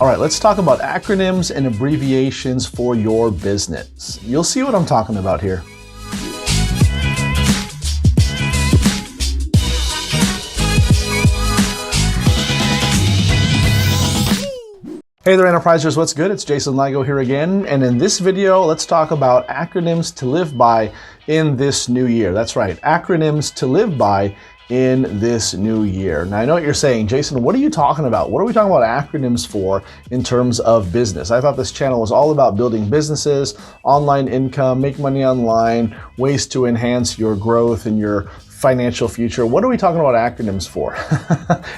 right, let's talk about acronyms and abbreviations for your business. You'll see what I'm talking about here. Hey there, Enterprisers, what's good? It's Jason Ligo here again, and in this video, let's talk about acronyms to live by in this new year. That's right, acronyms to live by in this new year. Now, I know what you're saying, Jason, what are you talking about? What are we talking about acronyms for in terms of business? I thought this channel was all about building businesses, online income, make money online, ways to enhance your growth and your financial future. What are we talking about acronyms for?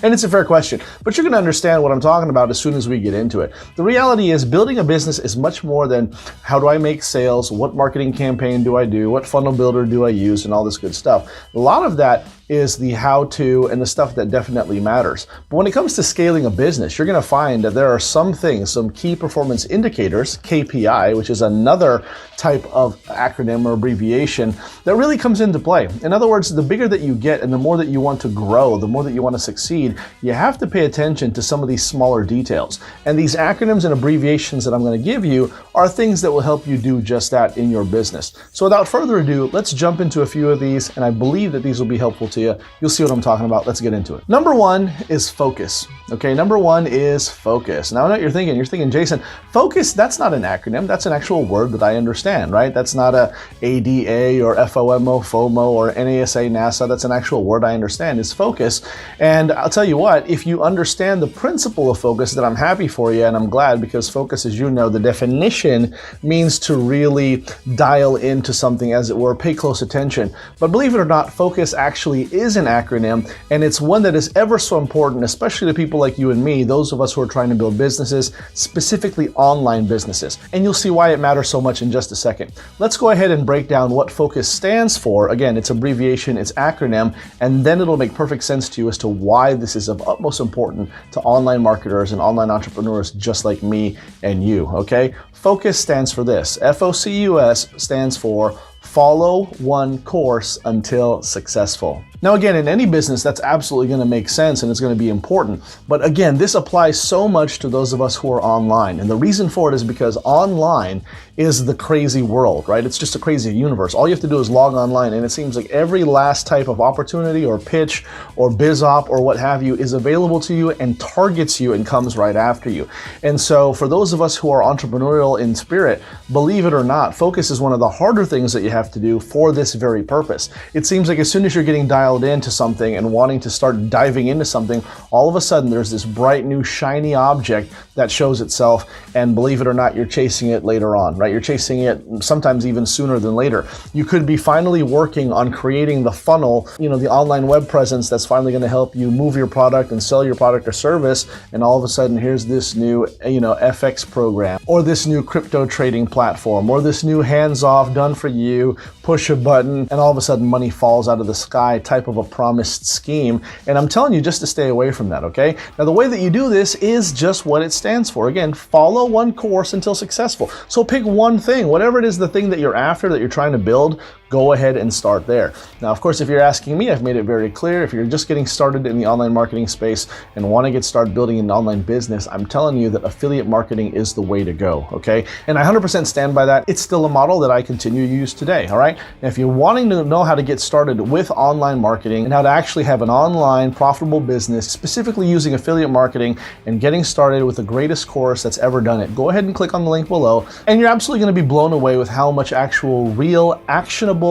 And it's a fair question, but you're going to understand what I'm talking about as soon as we get into it. The reality is building a business is much more than how do I make sales, what marketing campaign do I do, what funnel builder do I use, and all this good stuff. A lot of that is the how-to and the stuff that definitely matters. But when it comes to scaling a business, you're going to find that there are some things, some key performance indicators, KPI, which is another type of acronym or abbreviation that really comes into play. In other words, the bigger that you get and the more that you want to grow, the more that you want to succeed, you have to pay attention to some of these smaller details. And these acronyms and abbreviations that I'm going to give you are things that will help you do just that in your business. So without further ado, let's jump into a few of these, and I believe that these will be helpful to you. You'll see what I'm talking about. Let's get into it. Number one is focus. Okay, number one is focus. Now I know what you're thinking. You're thinking, Jason, focus, that's not an acronym. That's an actual word that I understand, right? That's not a ADA or FOMO, FOMO, or NASA, NASA. That's an actual word I understand is focus. And I'll tell you what, if you understand the principle of focus, then I'm happy for you, and I'm glad, because focus, as you know, the definition means to really dial into something, as it were, pay close attention. But believe it or not, focus actually is an acronym, and it's one that is ever so important, especially to people like you and me, those of us who are trying to build businesses, specifically online businesses. And you'll see why it matters so much in just a second. Let's go ahead and break down what focus stands for. Again, it's abbreviation, it's acronym, and then it'll make perfect sense to you as to why this is of utmost importance to online marketers and online entrepreneurs just like me and you, okay? Focus stands for this. FOCUS stands for follow one course until successful. Now again, in any business, that's absolutely going to make sense and it's going to be important. But again, this applies so much to those of us who are online. And the reason for it is because online is the crazy world, right? It's just a crazy universe. All you have to do is log online, and it seems like every last type of opportunity or pitch or biz op or what have you is available to you and targets you and comes right after you. And so for those of us who are entrepreneurial in spirit, believe it or not, focus is one of the harder things that you have to do for this very purpose. It seems like as soon as you're getting dialed into something and wanting to start diving into something, all of a sudden there's this bright new shiny object that shows itself, and believe it or not, you're chasing it later on, right? You're chasing it sometimes even sooner than later. You could be finally working on creating the funnel, the online web presence that's finally going to help you move your product and sell your product or service, and all of a sudden here's this new FX program, or this new crypto trading platform, or this new hands-off, done for you, push a button, and all of a sudden money falls out of the sky type of a promised scheme. And I'm telling you just to stay away from that, okay? Now the way that you do this is just what it stands for. Again, follow one course until successful. So pick one thing, whatever it is, the thing that you're after, that you're trying to build, go ahead and start there. Now, of course, if you're asking me, I've made it very clear. If you're just getting started in the online marketing space and want to get started building an online business, I'm telling you that affiliate marketing is the way to go, okay? And I 100% stand by that. It's still a model that I continue to use today, all right? Now, if you're wanting to know how to get started with online marketing and how to actually have an online profitable business, specifically using affiliate marketing and getting started with the greatest course that's ever done it, go ahead and click on the link below, and you're absolutely going to be blown away with how much actual, real, actionable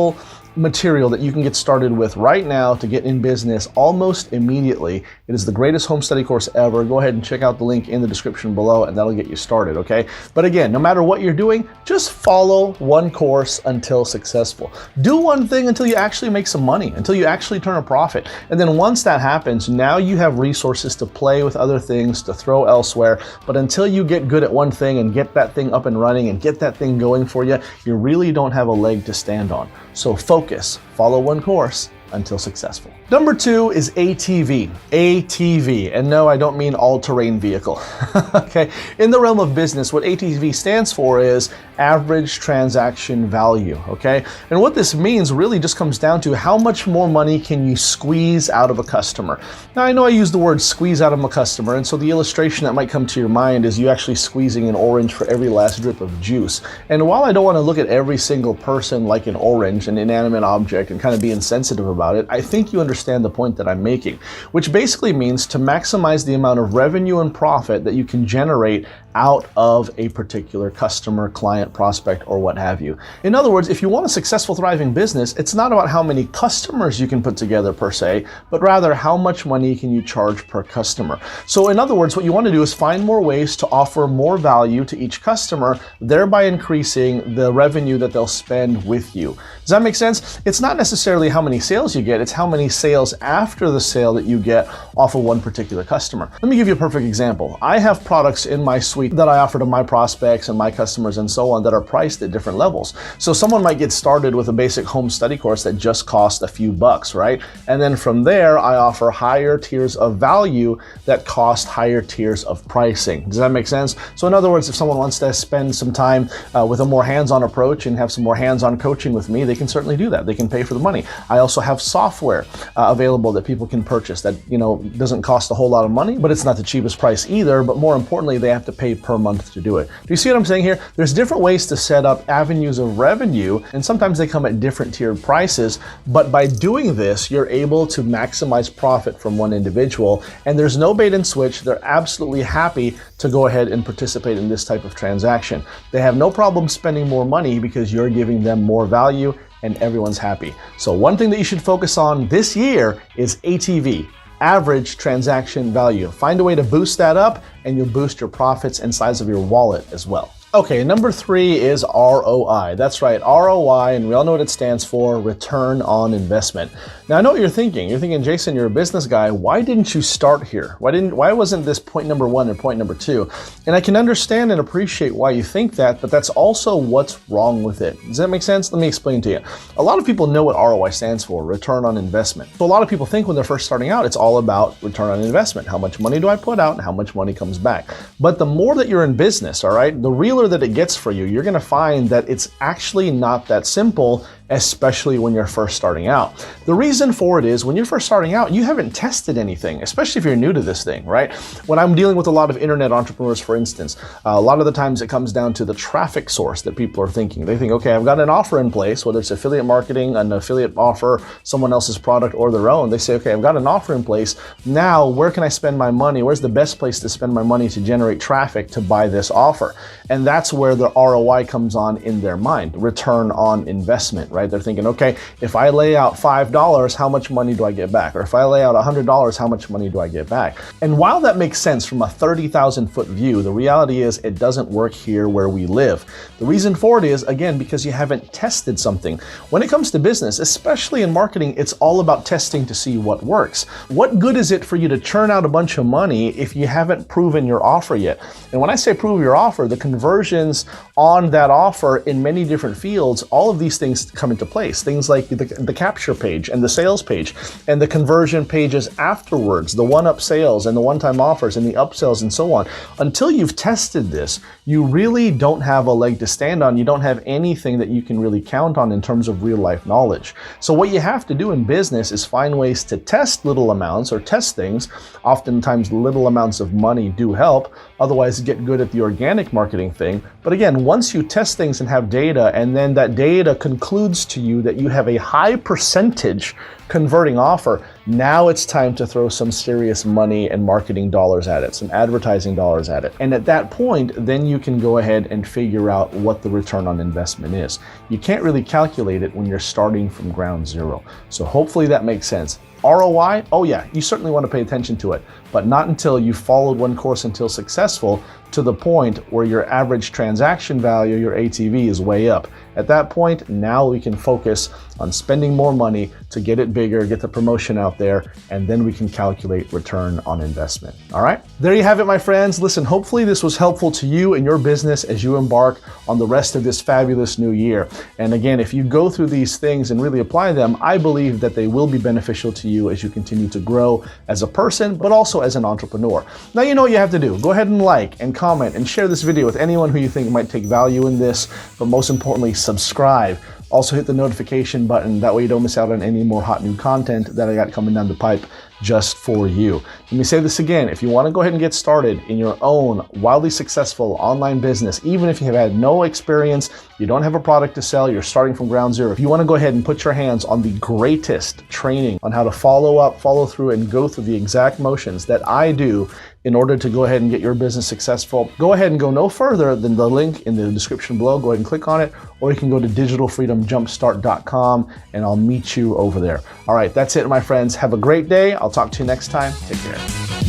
material that you can get started with right now to get in business almost immediately. It is the greatest home study course ever. Go ahead and check out the link in the description below, and that'll get you started, okay? But again, no matter what you're doing, just follow one course until successful. Do one thing until you actually make some money, until you actually turn a profit. And then once that happens, now you have resources to play with other things, to throw elsewhere. But until you get good at one thing and get that thing up and running and get that thing going for you, you really don't have a leg to stand on. So focus, follow one course until successful. Number 2 is ATV. ATV. And no, I don't mean all-terrain vehicle. Okay. In the realm of business, what ATV stands for is average transaction value. Okay. And what this means really just comes down to how much more money can you squeeze out of a customer. Now, I know I use the word squeeze out of a customer, and so the illustration that might come to your mind is you actually squeezing an orange for every last drip of juice. And while I don't want to look at every single person like an orange, an inanimate object, and kind of be insensitive about it, I think you understand the point that I'm making, which basically means to maximize the amount of revenue and profit that you can generate out of a particular customer, client, prospect, or what have you. In other words, if you want a successful, thriving business, it's not about how many customers you can put together per se, but rather how much money can you charge per customer. So in other words, what you want to do is find more ways to offer more value to each customer, thereby increasing the revenue that they'll spend with you. Does that make sense? It's not necessarily how many sales you get, it's how many sales after the sale that you get off of one particular customer. Let me give you a perfect example. I have products in my suite that I offer to my prospects and my customers and so on that are priced at different levels. So someone might get started with a basic home study course that just costs a few bucks, right? And then from there, I offer higher tiers of value that cost higher tiers of pricing. Does that make sense? So in other words, if someone wants to spend some time with a more hands-on approach and have some more hands-on coaching with me, they can certainly do that. They can pay for the money. I also have software available that people can purchase that, doesn't cost a whole lot of money, but it's not the cheapest price either. But more importantly, they have to pay per month to do it. Do you see what I'm saying here? There's different ways to set up avenues of revenue, and sometimes they come at different tiered prices, but by doing this, you're able to maximize profit from one individual, and there's no bait and switch. They're absolutely happy to go ahead and participate in this type of transaction. They have no problem spending more money because you're giving them more value, and everyone's happy. So one thing that you should focus on this year is ATV. Average transaction value. Find a way to boost that up, and you'll boost your profits and size of your wallet as well. Okay, number 3 is ROI. That's right, ROI, and we all know what it stands for, return on investment. Now, I know what you're thinking. You're thinking, Jason, you're a business guy. Why didn't you start here? Why wasn't this point number 1 or point number 2? And I can understand and appreciate why you think that, but that's also what's wrong with it. Does that make sense? Let me explain to you. A lot of people know what ROI stands for, return on investment. So a lot of people think when they're first starting out, it's all about return on investment. How much money do I put out and how much money comes back? But the more that you're in business, all right, the realer that it gets for you, you're going to find that it's actually not that simple, especially when you're first starting out. The reason for it is when you're first starting out, you haven't tested anything, especially if you're new to this thing, right? When I'm dealing with a lot of internet entrepreneurs, for instance, a lot of the times it comes down to the traffic source that people are thinking. They think, okay, I've got an offer in place, whether it's affiliate marketing, an affiliate offer, someone else's product or their own. They say, okay, I've got an offer in place. Now, where can I spend my money? Where's the best place to spend my money to generate traffic to buy this offer? And that's where the ROI comes on in their mind, return on investment, right? They're thinking, okay, if I lay out $5, how much money do I get back? Or if I lay out $100, how much money do I get back? And while that makes sense from a 30,000 foot view, the reality is it doesn't work here where we live. The reason for it is, again, because you haven't tested something. When it comes to business, especially in marketing, it's all about testing to see what works. What good is it for you to churn out a bunch of money if you haven't proven your offer yet? And when I say prove your offer, the conversions on that offer in many different fields, all of these things come into place. Things like the capture page and the sales page and the conversion pages afterwards, the one-up sales and the one-time offers and the upsells and so on. Until you've tested this, you really don't have a leg to stand on. You don't have anything that you can really count on in terms of real-life knowledge. So what you have to do in business is find ways to test little amounts or test things. Oftentimes, little amounts of money do help. Otherwise, get good at the organic marketing thing. But again, once you test things and have data, and then that data concludes to you that you have a high percentage converting offer, now it's time to throw some serious money and marketing dollars at it, some advertising dollars at it. And at that point, then you can go ahead and figure out what the return on investment is. You can't really calculate it when you're starting from ground zero. So hopefully that makes sense. ROI, oh yeah, you certainly want to pay attention to it. but not until you followed one course until successful to the point where your average transaction value, your ATV, is way up. At that point, now we can focus on spending more money to get it bigger, get the promotion out there, and then we can calculate return on investment. All right? There you have it, my friends. Listen, hopefully this was helpful to you and your business as you embark on the rest of this fabulous new year. And again, if you go through these things and really apply them, I believe that they will be beneficial to you as you continue to grow as a person, but also as an entrepreneur. Now, you know what you have to do. Go ahead and like and comment and share this video with anyone who you think might take value in this, but most importantly, subscribe. Also hit the notification button, that way you don't miss out on any more hot new content that I got coming down the pipe just for you. Let me say this again, if you want to go ahead and get started in your own wildly successful online business, even if you have had no experience, you don't have a product to sell, you're starting from ground zero, if you want to go ahead and put your hands on the greatest training on how to follow up, follow through, and go through the exact motions that I do in order to go ahead and get your business successful, go ahead and go no further than the link in the description below. Go ahead and click on it, or you can go to digitalfreedomjumpstart.com and I'll meet you over there. All right, that's it, my friends. Have a great day. I'll talk to you next time. Take care.